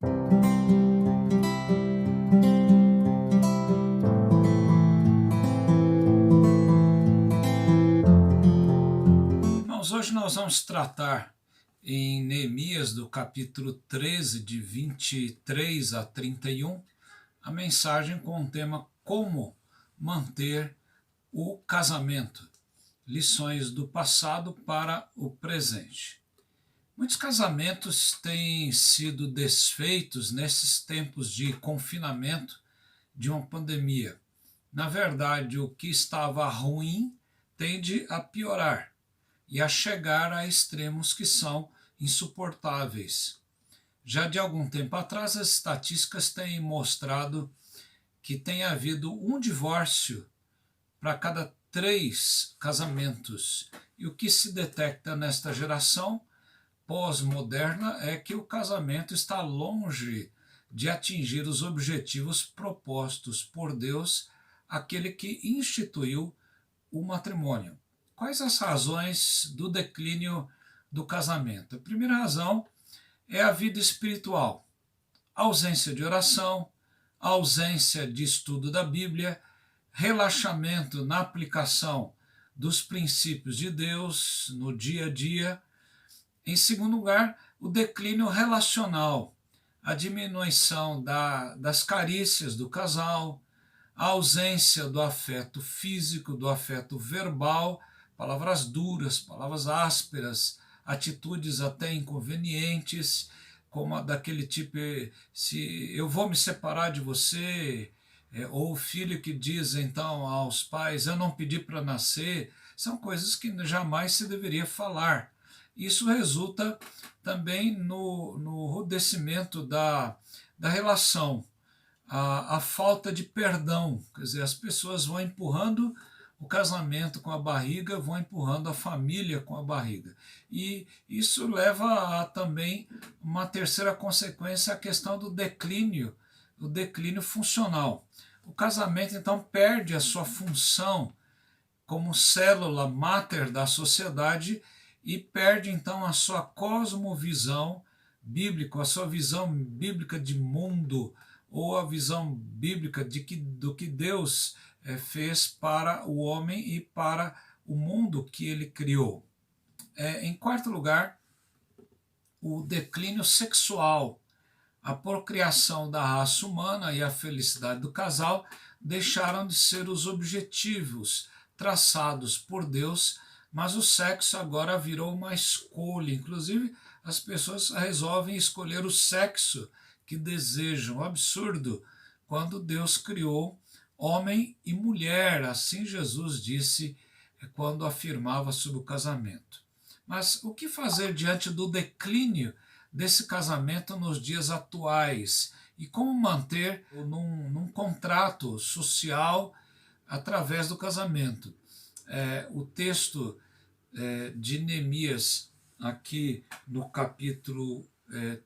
Irmãos, hoje nós vamos tratar em Neemias, do capítulo 13, de 23 a 31, a mensagem com o tema Como manter o casamento, lições do passado para o presente. Muitos casamentos têm sido desfeitos nesses tempos de confinamento de uma pandemia. Na verdade, o que estava ruim tende a piorar e a chegar a extremos que são insuportáveis. Já de algum tempo atrás, as estatísticas têm mostrado que tem havido um divórcio para cada 3 casamentos. E o que se detecta nesta geração pós-moderna é que o casamento está longe de atingir os objetivos propostos por Deus, aquele que instituiu o matrimônio. Quais as razões do declínio do casamento? A primeira razão é a vida espiritual, ausência de oração, ausência de estudo da Bíblia, relaxamento na aplicação dos princípios de Deus no dia a dia. Em segundo lugar, o declínio relacional, a diminuição das carícias do casal, a ausência do afeto físico, do afeto verbal, palavras duras, palavras ásperas, atitudes até inconvenientes, como a daquele tipo, se eu vou me separar de você, ou o filho que diz então aos pais, eu não pedi para nascer, são coisas que jamais se deveria falar. Isso resulta também no rudecimento da relação, a falta de perdão, quer dizer, as pessoas vão empurrando o casamento com a barriga, vão empurrando a família com a barriga. E isso leva a também uma terceira consequência, a questão do declínio, o declínio funcional. O casamento, então, perde a sua função como célula máter da sociedade e perde, então, a sua cosmovisão bíblica, a sua visão bíblica de mundo, ou a visão bíblica do que Deus fez para o homem e para o mundo que ele criou. Em quarto lugar, o declínio sexual. A procriação da raça humana e a felicidade do casal deixaram de ser os objetivos traçados por Deus, mas o sexo agora virou uma escolha. Inclusive, as pessoas resolvem escolher o sexo que desejam. Absurdo, quando Deus criou homem e mulher, assim Jesus disse quando afirmava sobre o casamento. Mas o que fazer diante do declínio desse casamento nos dias atuais? E como manter num contrato social através do casamento? O texto de Neemias, aqui no capítulo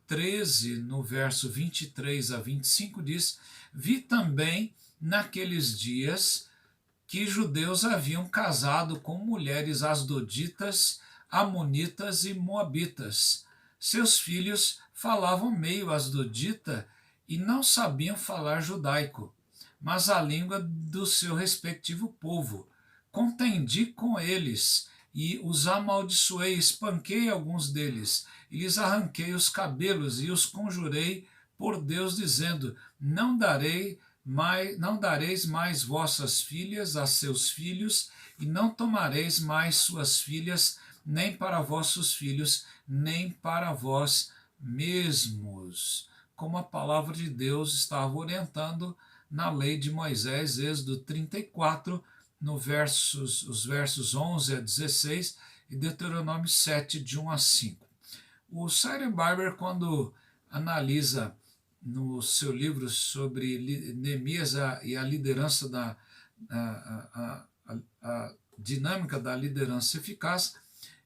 13, no verso 23 a 25, diz: vi também naqueles dias que judeus haviam casado com mulheres asdoditas, amonitas e moabitas. Seus filhos falavam meio asdodita e não sabiam falar judaico, mas a língua do seu respectivo povo. Contendi com eles e os amaldiçoei, espanquei alguns deles, e lhes arranquei os cabelos e os conjurei por Deus, dizendo: não dareis mais vossas filhas a seus filhos, e não tomareis mais suas filhas, nem para vossos filhos, nem para vós mesmos. Como a palavra de Deus estava orientando na lei de Moisés, Êxodo 34, os versos 11 a 16, e Deuteronômio 7, de 1 a 5. O Sire Barber, quando analisa no seu livro sobre Neemias e a liderança a dinâmica da liderança eficaz,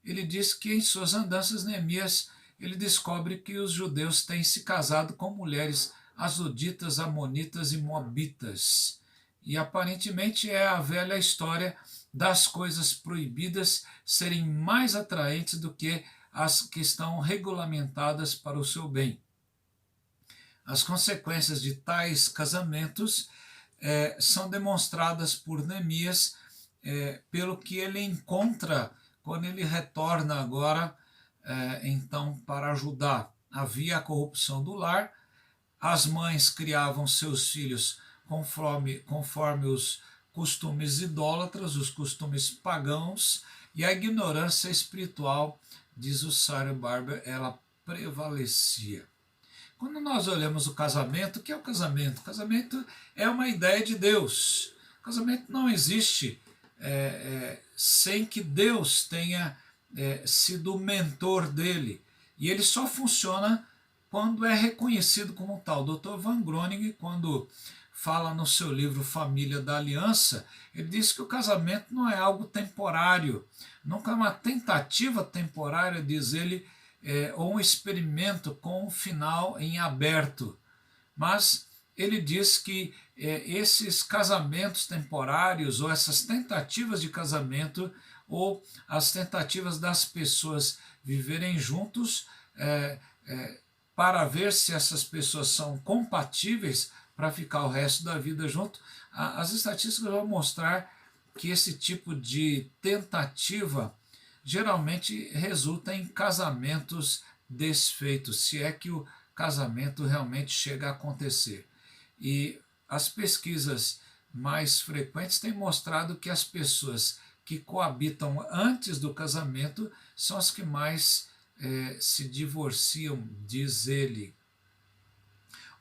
ele diz que em suas andanças Neemias ele descobre que os judeus têm se casado com mulheres asdoditas, amonitas e moabitas. E aparentemente é a velha história das coisas proibidas serem mais atraentes do que as que estão regulamentadas para o seu bem. As consequências de tais casamentos são demonstradas por Neemias pelo que ele encontra quando ele retorna agora, então, para Judá. Havia a corrupção do lar, as mães criavam seus filhos conforme os costumes idólatras, os costumes pagãos, e a ignorância espiritual, diz o Sarah Barber, ela prevalecia. Quando nós olhamos o casamento, o que é o casamento? O casamento é uma ideia de Deus. O casamento não existe sem que Deus tenha sido o mentor dele. E ele só funciona quando é reconhecido como tal. O Dr. Van Groningen, quando fala no seu livro Família da Aliança, ele diz que o casamento não é algo temporário, nunca é uma tentativa temporária, diz ele, ou um experimento com um final em aberto. Mas ele diz que esses casamentos temporários, ou essas tentativas de casamento, ou as tentativas das pessoas viverem juntos, para ver se essas pessoas são compatíveis para ficar o resto da vida junto, as estatísticas vão mostrar que esse tipo de tentativa geralmente resulta em casamentos desfeitos, se é que o casamento realmente chega a acontecer. E as pesquisas mais frequentes têm mostrado que as pessoas que coabitam antes do casamento são as que mais se divorciam, diz ele.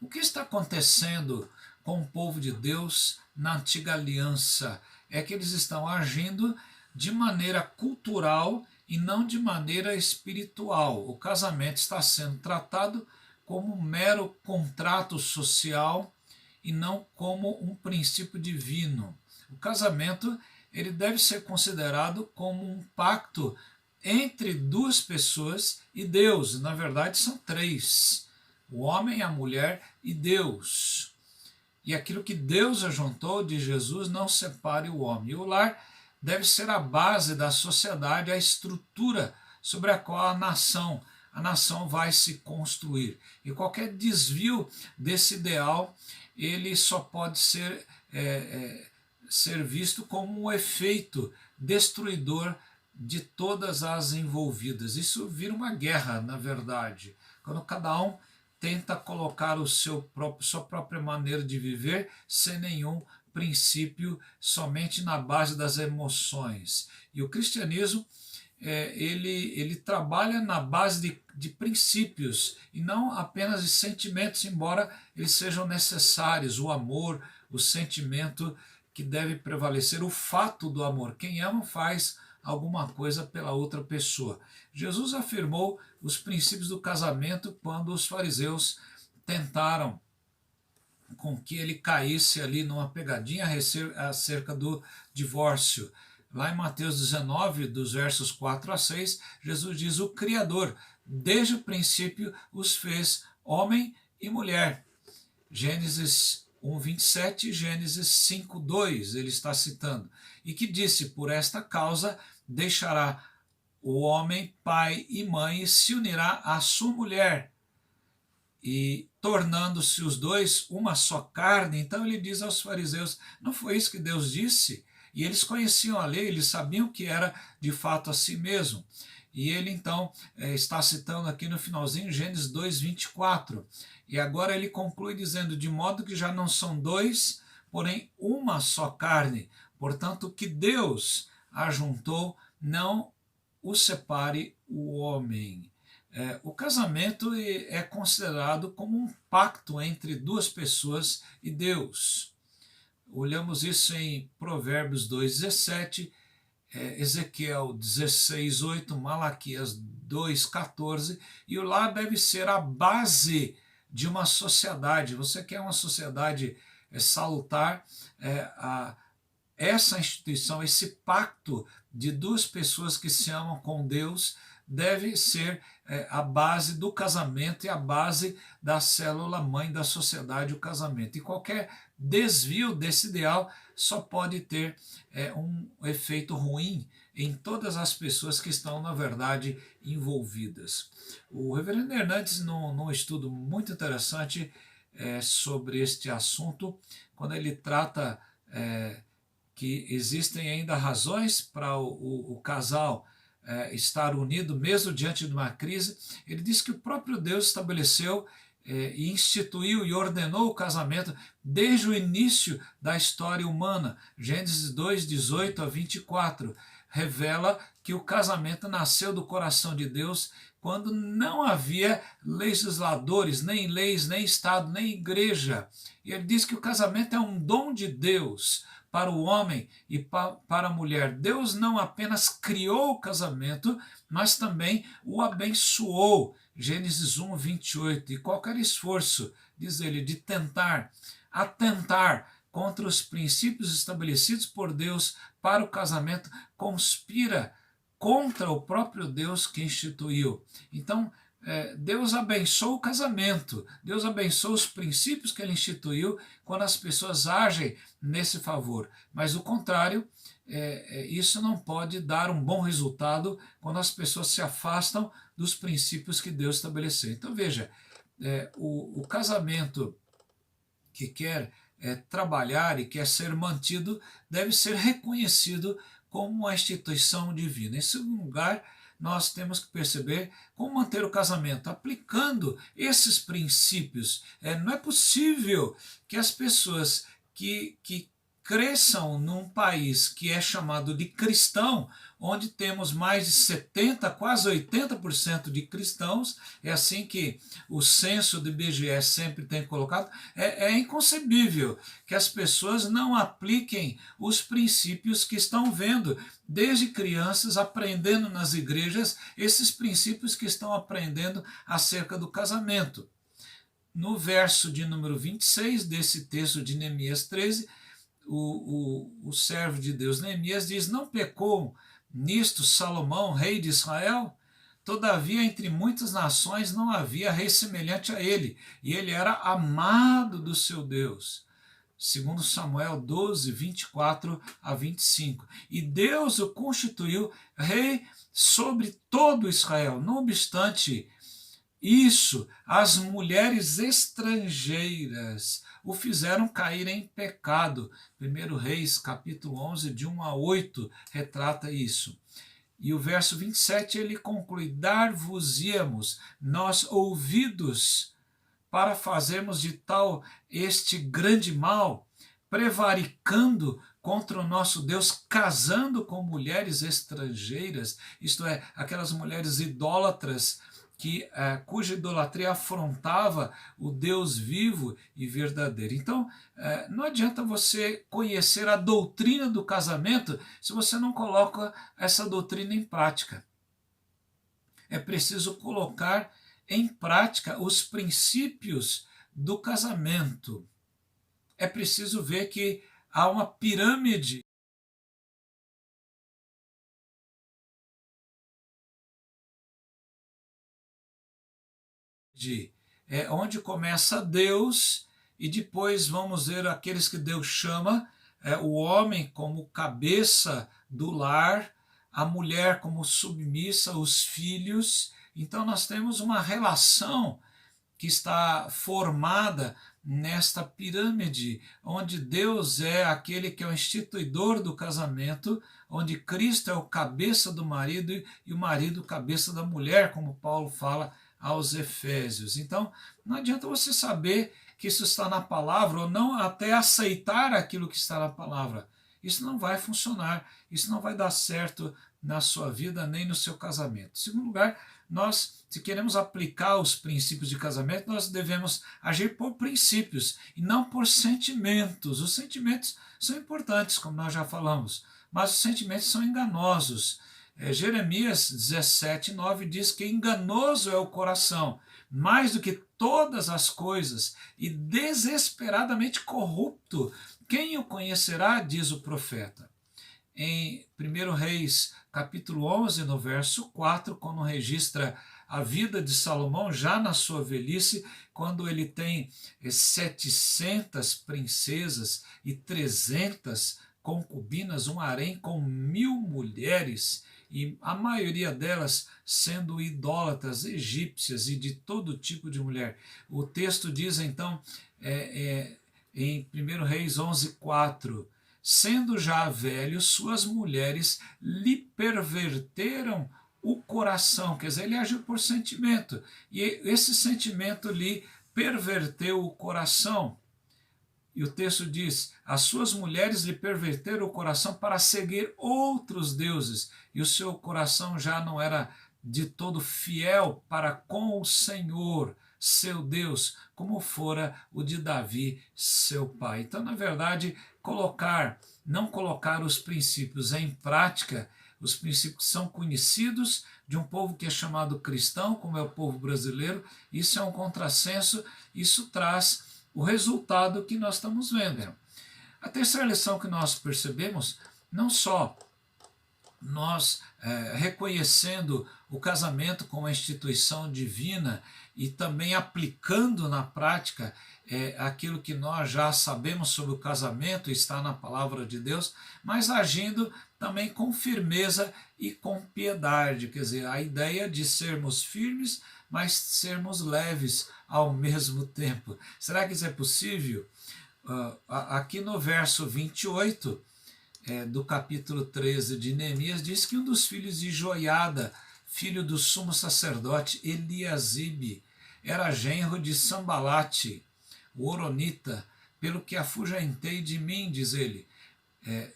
O que está acontecendo com o povo de Deus na antiga aliança? É que eles estão agindo de maneira cultural e não de maneira espiritual. O casamento está sendo tratado como um mero contrato social e não como um princípio divino. O casamento ele deve ser considerado como um pacto entre duas pessoas e Deus. Na verdade, são três: o homem, a mulher e Deus. E aquilo que Deus ajuntou, de Jesus, não separe o homem. E o lar deve ser a base da sociedade, a estrutura sobre a qual a nação vai se construir. E qualquer desvio desse ideal, ele só pode ser visto como um efeito destruidor de todas as envolvidas. Isso vira uma guerra, na verdade, quando cada um tenta colocar sua própria maneira de viver sem nenhum princípio, somente na base das emoções. E o cristianismo ele trabalha na base de princípios e não apenas de sentimentos, embora eles sejam necessários, o amor, o sentimento que deve prevalecer, o fato do amor. Quem ama faz alguma coisa pela outra pessoa. Jesus afirmou os princípios do casamento quando os fariseus tentaram com que ele caísse ali numa pegadinha acerca do divórcio. Lá em Mateus 19, dos versos 4 a 6, Jesus diz: o Criador, desde o princípio, os fez homem e mulher. Gênesis 1:27 e Gênesis 5:2, ele está citando. E que disse: por esta causa deixará o homem pai e mãe e se unirá à sua mulher, e tornando-se os dois uma só carne. Então ele diz aos fariseus: não foi isso que Deus disse? E eles conheciam a lei, eles sabiam que era de fato assim mesmo. E ele então está citando aqui no finalzinho Gênesis 2:24. E agora ele conclui dizendo: de modo que já não são dois, porém uma só carne. Portanto, o que Deus ajuntou, não o separe o homem. O casamento é considerado como um pacto entre duas pessoas e Deus. Olhamos isso em Provérbios 2:17, Ezequiel 16:8, Malaquias 2:14, e o lar deve ser a base de uma sociedade. Você quer uma sociedade salutar, essa instituição, esse pacto de duas pessoas que se amam com Deus deve ser a base do casamento e a base da célula mãe da sociedade, o casamento. E qualquer desvio desse ideal só pode ter um efeito ruim em todas as pessoas que estão, na verdade, envolvidas. O reverendo Hernandes, num estudo muito interessante, sobre este assunto, quando ele trata que existem ainda razões para o casal estar unido mesmo diante de uma crise. Ele diz que o próprio Deus estabeleceu e instituiu e ordenou o casamento desde o início da história humana. Gênesis 2, 18 a 24 revela que o casamento nasceu do coração de Deus quando não havia legisladores, nem leis, nem Estado, nem igreja. E ele diz que o casamento é um dom de Deus para o homem e para a mulher. Deus não apenas criou o casamento, mas também o abençoou. Gênesis 1, 28. E qualquer esforço, diz ele, de atentar contra os princípios estabelecidos por Deus para o casamento, conspira contra o próprio Deus que instituiu. Então, Deus abençoa o casamento, Deus abençoa os princípios que ele instituiu quando as pessoas agem nesse favor. Mas o contrário, isso não pode dar um bom resultado quando as pessoas se afastam dos princípios que Deus estabeleceu. Então veja, o casamento que quer trabalhar e quer ser mantido deve ser reconhecido como uma instituição divina. Em segundo lugar, nós temos que perceber como manter o casamento, aplicando esses princípios. Não é possível que as pessoas que cresçam num país que é chamado de cristão, onde temos mais de 70%, quase 80% de cristãos, é assim que o censo do IBGE sempre tem colocado, é inconcebível que as pessoas não apliquem os princípios que estão vendo, desde crianças, aprendendo nas igrejas, esses princípios que estão aprendendo acerca do casamento. No verso de número 26 desse texto de Neemias 13, o servo de Deus Neemias diz: não pecou nisto Salomão, rei de Israel? Todavia, entre muitas nações não havia rei semelhante a ele, e ele era amado do seu Deus. Segundo Samuel 12, 24 a 25. E Deus o constituiu rei sobre todo Israel. Não obstante isso, as mulheres estrangeiras o fizeram cair em pecado. 1 Reis, capítulo 11, de 1 a 8, retrata isso. E o verso 27, ele conclui: dar-vos-íamos nós ouvidos para fazermos de tal este grande mal, prevaricando contra o nosso Deus, casando com mulheres estrangeiras, isto é, aquelas mulheres idólatras, cuja idolatria afrontava o Deus vivo e verdadeiro. Então, não adianta você conhecer a doutrina do casamento se você não coloca essa doutrina em prática. É preciso colocar em prática os princípios do casamento. É preciso ver que há uma pirâmide onde começa Deus e depois vamos ver aqueles que Deus chama, o homem como cabeça do lar, a mulher como submissa, os filhos. Então nós temos uma relação que está formada nesta pirâmide, onde Deus é aquele que é o instituidor do casamento, onde Cristo é o cabeça do marido e o marido cabeça da mulher, como Paulo fala aos Efésios. Então, não adianta você saber que isso está na palavra ou não até aceitar aquilo que está na palavra. Isso não vai funcionar, isso não vai dar certo na sua vida nem no seu casamento. Em segundo lugar, nós, se queremos aplicar os princípios de casamento, nós devemos agir por princípios e não por sentimentos. Os sentimentos são importantes, como nós já falamos, mas os sentimentos são enganosos. Jeremias 17, 9 diz que enganoso é o coração, mais do que todas as coisas, e desesperadamente corrupto. Quem o conhecerá, diz o profeta. Em 1 Reis, capítulo 11, no verso 4, quando registra a vida de Salomão, já na sua velhice, quando ele tem 700 princesas e 300 concubinas, um harém com 1000 mulheres, e a maioria delas sendo idólatras egípcias e de todo tipo de mulher. O texto diz então, em 1 Reis 11:4, sendo já velho, suas mulheres lhe perverteram o coração, quer dizer, ele agiu por sentimento, e esse sentimento lhe perverteu o coração. E o texto diz: as suas mulheres lhe perverteram o coração para seguir outros deuses, e o seu coração já não era de todo fiel para com o Senhor, seu Deus, como fora o de Davi, seu pai. Então, na verdade, não colocar os princípios em prática, os princípios são conhecidos de um povo que é chamado cristão, como é o povo brasileiro, isso é um contrassenso, isso traz o resultado que nós estamos vendo. A terceira lição que nós percebemos, não só nós reconhecendo o casamento como uma instituição divina e também aplicando na prática aquilo que nós já sabemos sobre o casamento, está na palavra de Deus, mas agindo também com firmeza e com piedade, quer dizer, a ideia de sermos firmes, mas sermos leves ao mesmo tempo. Será que isso é possível? Aqui no verso 28, do capítulo 13 de Neemias, diz que um dos filhos de Joiada, filho do sumo sacerdote Eliasibe, era genro de Sambalate, o horonita, pelo que afugentei de mim, diz ele.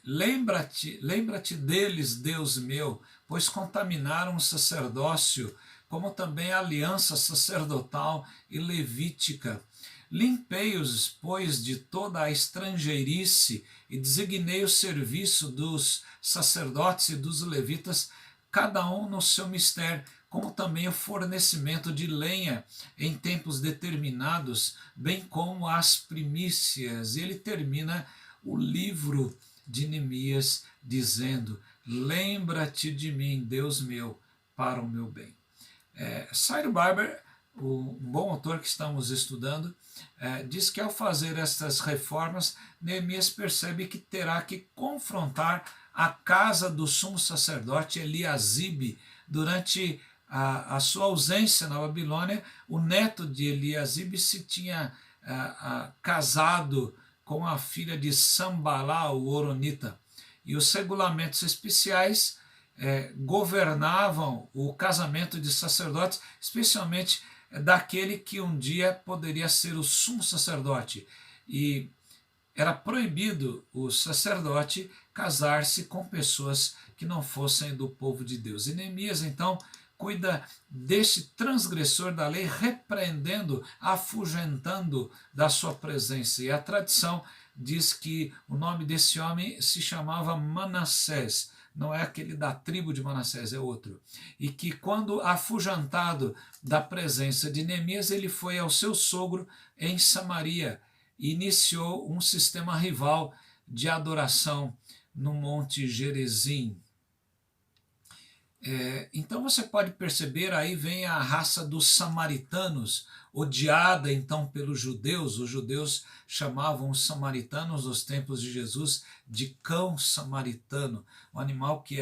Lembra-te deles, Deus meu, pois contaminaram o sacerdócio, como também a aliança sacerdotal e levítica. Limpei-os, pois, de toda a estrangeirice e designei o serviço dos sacerdotes e dos levitas, cada um no seu mistério, como também o fornecimento de lenha em tempos determinados, bem como as primícias. E ele termina o livro de Neemias dizendo: lembra-te de mim, Deus meu, para o meu bem. Cyril Barber, um bom autor que estamos estudando, diz que ao fazer estas reformas, Neemias percebe que terá que confrontar a casa do sumo sacerdote Eliasibe. Durante a sua ausência na Babilônia, o neto de Eliasibe se tinha casado com a filha de Sambalá, o horonita, e os regulamentos especiais governavam o casamento de sacerdotes, especialmente daquele que um dia poderia ser o sumo sacerdote. E era proibido o sacerdote casar-se com pessoas que não fossem do povo de Deus. E Neemias, então, cuida deste transgressor da lei, repreendendo, afugentando da sua presença. E a tradição diz que o nome desse homem se chamava Manassés. Não é aquele da tribo de Manassés, é outro. E que quando afugentado da presença de Neemias, ele foi ao seu sogro em Samaria e iniciou um sistema rival de adoração no Monte Gerizim. Então você pode perceber, aí vem a raça dos samaritanos, odiada então pelos judeus. Os judeus chamavam os samaritanos nos tempos de Jesus de cão samaritano, um animal que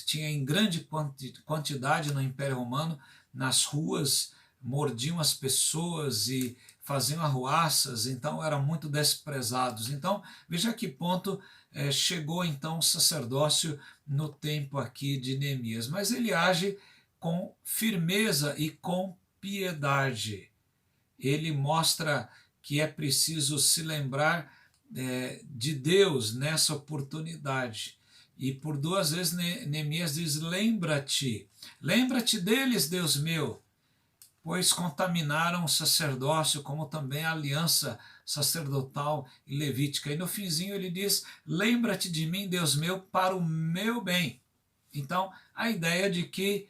tinha em grande quantidade no Império Romano, nas ruas, mordiam as pessoas e faziam arruaças, então eram muito desprezados. Então veja a que ponto chegou então o sacerdócio no tempo aqui de Neemias, mas ele age com firmeza e com piedade. Ele mostra que é preciso se lembrar de Deus nessa oportunidade. E por duas vezes Neemias diz: lembra-te deles, Deus meu, pois contaminaram o sacerdócio, como também a aliança sacerdotal e levítica. E no finzinho ele diz: lembra-te de mim, Deus meu, para o meu bem. Então, a ideia de que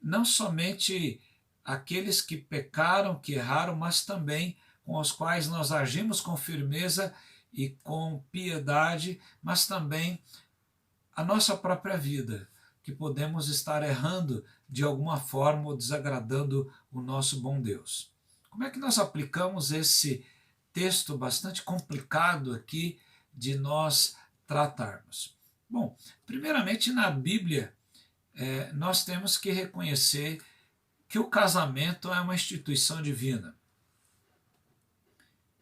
não somente aqueles que pecaram, que erraram, mas também com os quais nós agimos com firmeza e com piedade, mas também a nossa própria vida, que podemos estar errando de alguma forma ou desagradando o nosso bom Deus. Como é que nós aplicamos esse texto bastante complicado aqui de nós tratarmos? Bom, primeiramente na Bíblia, nós temos que reconhecer que o casamento é uma instituição divina.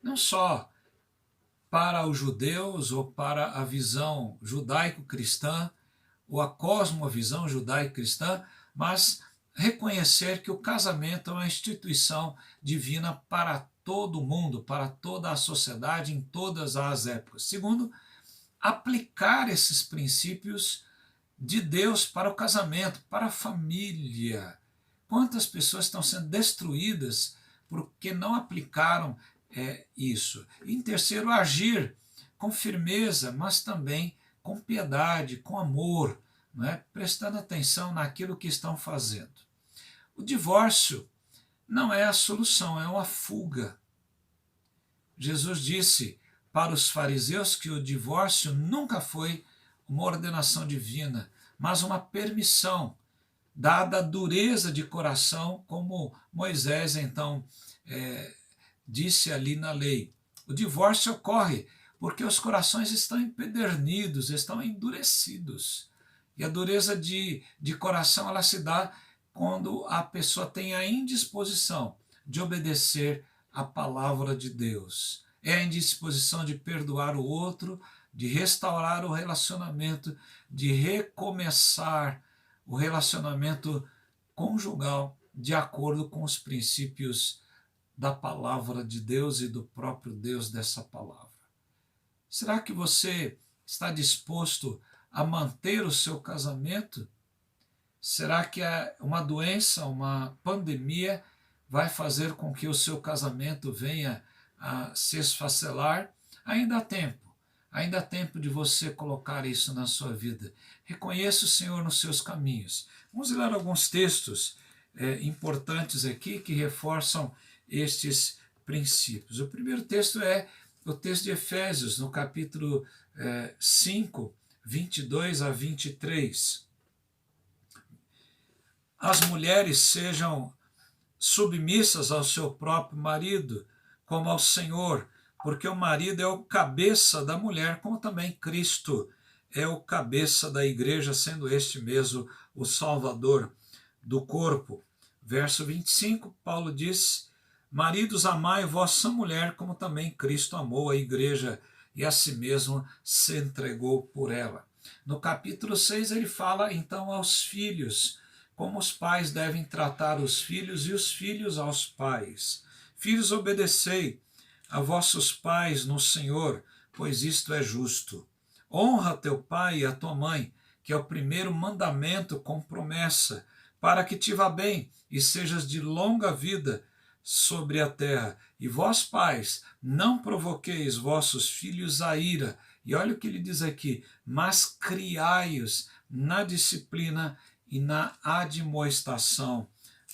Não só para os judeus ou para a visão judaico-cristã ou a cosmovisão judaico-cristã, mas reconhecer que o casamento é uma instituição divina para todo mundo, para toda a sociedade, em todas as épocas. Segundo, aplicar esses princípios de Deus para o casamento, para a família. Quantas pessoas estão sendo destruídas porque não aplicaram isso? Em terceiro, agir com firmeza, mas também com piedade, com amor, não é? Prestando atenção naquilo que estão fazendo. O divórcio não é a solução, é uma fuga. Jesus disse para os fariseus que o divórcio nunca foi uma ordenação divina, mas uma permissão, dada a dureza de coração, como Moisés então disse ali na lei. O divórcio ocorre porque os corações estão empedernidos, estão endurecidos. E a dureza de coração ela se dá quando a pessoa tem a indisposição de obedecer a palavra de Deus. É a indisposição de perdoar o outro, de restaurar o relacionamento, de recomeçar o relacionamento conjugal de acordo com os princípios da palavra de Deus e do próprio Deus dessa palavra. Será que você está disposto a manter o seu casamento? Será que uma doença, uma pandemia vai fazer com que o seu casamento venha a se esfacelar? Ainda há tempo de você colocar isso na sua vida. Reconheça o Senhor nos seus caminhos. Vamos ler alguns textos importantes aqui que reforçam estes princípios. O primeiro texto é o texto de Efésios, no capítulo 5, 22 a 23. As mulheres sejam submissas ao seu próprio marido, como ao Senhor, porque o marido é o cabeça da mulher, como também Cristo é o cabeça da igreja, sendo este mesmo o Salvador do corpo. Verso 25, Paulo diz: maridos, amai vossa mulher, como também Cristo amou a igreja e a si mesmo se entregou por ela. No capítulo 6 ele fala então aos filhos, como os pais devem tratar os filhos e os filhos aos pais. Filhos, obedecei a vossos pais no Senhor, pois isto é justo. Honra teu pai e a tua mãe, que é o primeiro mandamento com promessa, para que te vá bem e sejas de longa vida sobre a terra. E vós, pais, não provoqueis vossos filhos a ira. E olha o que ele diz aqui: mas criai-os na disciplina e na admoestação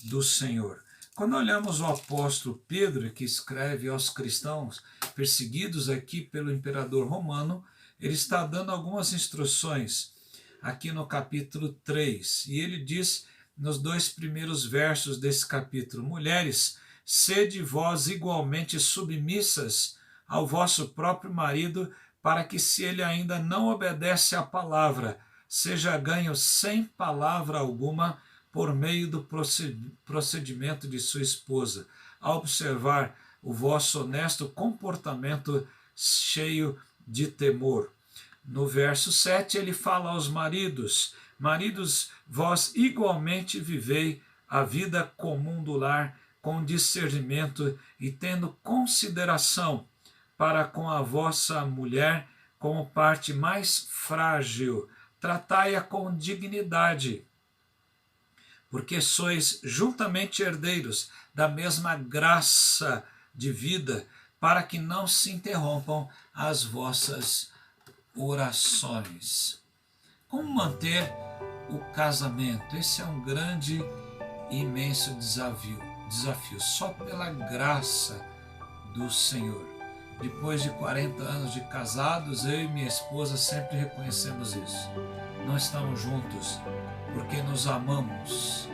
do Senhor. Quando olhamos o apóstolo Pedro, que escreve aos cristãos perseguidos aqui pelo imperador romano, ele está dando algumas instruções aqui no capítulo 3. E ele diz nos 2 primeiros versos desse capítulo: mulheres, sede vós igualmente submissas ao vosso próprio marido, para que, se ele ainda não obedece à palavra, seja ganho sem palavra alguma por meio do procedimento de sua esposa, a observar o vosso honesto comportamento cheio de temor. No verso 7 ele fala aos maridos: maridos, vós igualmente vivei a vida comum do lar com discernimento e tendo consideração para com a vossa mulher como parte mais frágil. Tratai-a com dignidade, porque sois juntamente herdeiros da mesma graça de vida, para que não se interrompam as vossas orações. Como manter o casamento? Esse é um grande e imenso desafio. Só pela graça do Senhor. Depois de 40 anos de casados, eu e minha esposa sempre reconhecemos isso. Não estamos juntos porque nos amamos.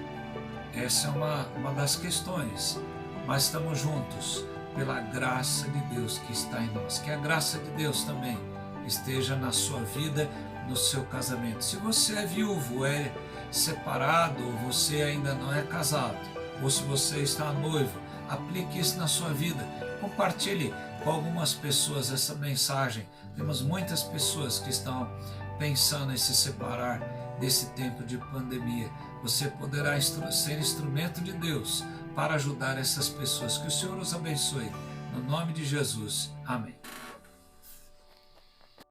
Essa é uma das questões. Mas estamos juntos pela graça de Deus que está em nós. Que a graça de Deus também esteja na sua vida, no seu casamento. Se você é viúvo, é separado, ou você ainda não é casado, ou se você está noivo, aplique isso na sua vida. Compartilhe com algumas pessoas essa mensagem. Temos muitas pessoas que estão pensando em se separar desse tempo de pandemia. Você poderá ser instrumento de Deus para ajudar essas pessoas. Que o Senhor os abençoe. No nome de Jesus. Amém.